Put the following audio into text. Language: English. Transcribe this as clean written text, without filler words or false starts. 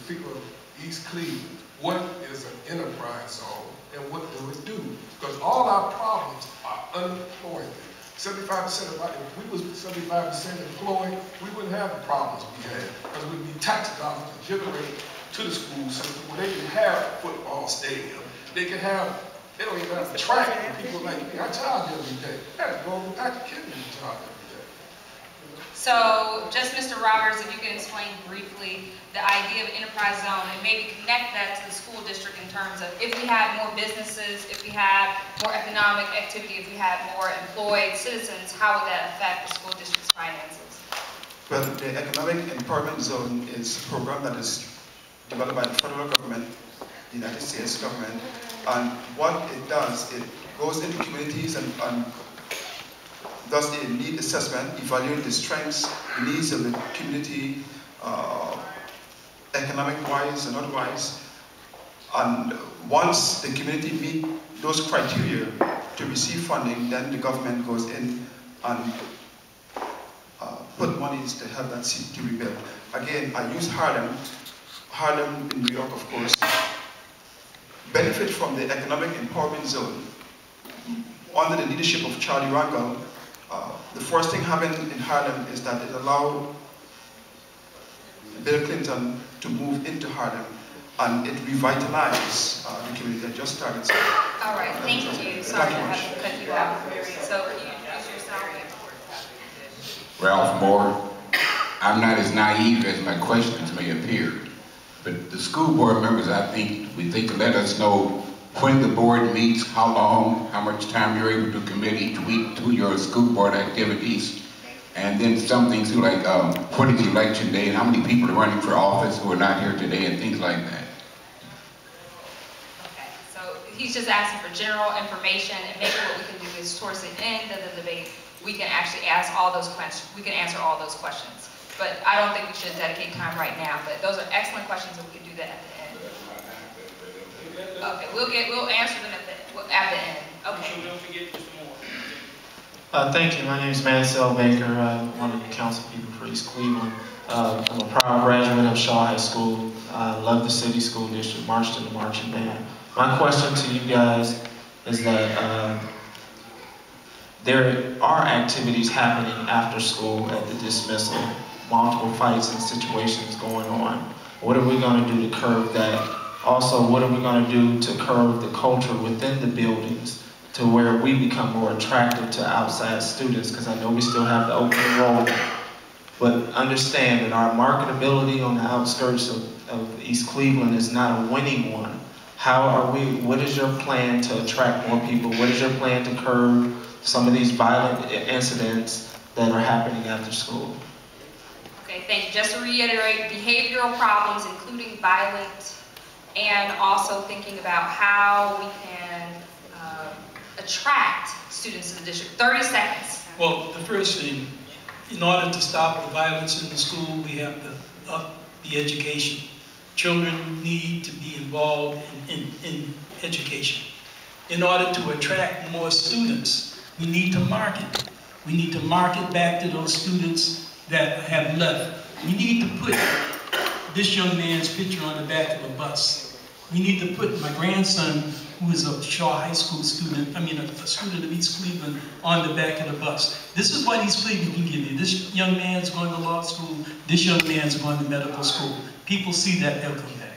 people of East Cleveland, what is an enterprise zone and what do it do? Because all our problems are unemployment. 75% of our, if we was 75% employed, we wouldn't have the problems we had, because we'd be tax dollars to generate to the school system where they can have a football stadium. They can have, they don't even have a track for people like me. I charge every day. I have to go back to Keenon and charge every day. So, just Mr. Roberts, if you can explain briefly the idea of enterprise zone and maybe connect that to the school district in terms of if we have more businesses, if we have more economic activity, if we have more employed citizens, how would that affect the school district's finances? Well, the Economic Empowerment Zone is a program that is developed by the federal government, the United States government, and what it does, it goes into communities and does a need assessment, evaluate the strengths, the needs of the community, economic-wise and otherwise. And once the community meet those criteria to receive funding, then the government goes in and put monies to help that city to rebuild. Again, I use Harlem. Harlem in New York, of course, benefit from the Economic Empowerment Zone under the leadership of Charlie Rangel. The first thing happened in Harlem is that it allowed Bill Clinton to move into Harlem, and it revitalized the community that just started. All right, thank you. Sorry to have to cut you off. So, can you introduce yourself? Ralph Moore. I'm not as naive as my questions may appear, but the school board members, I think to let us know when the board meets, how long, how much time you're able to commit each week to your school board activities, and then some things too, like what is election day and how many people are running for office who are not here today and things like that. Okay, so he's just asking for general information, and maybe what we can do is towards the end of the debate, we can actually ask all those questions, we can answer all those questions. But I don't think we should dedicate time right now, but those are excellent questions and we can do that at the end. Okay, we'll answer them at the end. Okay. So don't forget Mr. Moore. Thank you. My name is Mansell Baker. I'm one of the council people for East Cleveland. I'm a proud graduate of Shaw High School. I love the city school district, marched in the marching band. My question to you guys is that there are activities happening after school at the dismissal, multiple fights and situations going on. What are we going to do to curb that? Also, what are we going to do to curb the culture within the buildings to where we become more attractive to outside students? Because I know we still have the open enrollment, but understand that our marketability on the outskirts of East Cleveland is not a winning one. What is your plan to attract more people? What is your plan to curb some of these violent incidents that are happening after school? Okay, thank you. Just to reiterate, behavioral problems, including violent, and also thinking about how we can attract students to the district. 30 seconds. Well, the first thing, in order to stop the violence in the school, we have to up the education. Children need to be involved in education. In order to attract more students, we need to market. We need to market back to those students that have left. We need to put this young man's picture on the back of a bus. We need to put my grandson, who is a Shaw High School student, a student of East Cleveland, on the back of the bus. This is what East Cleveland can give you. This young man's going to law school. This young man's going to medical school. People see that, they'll come back.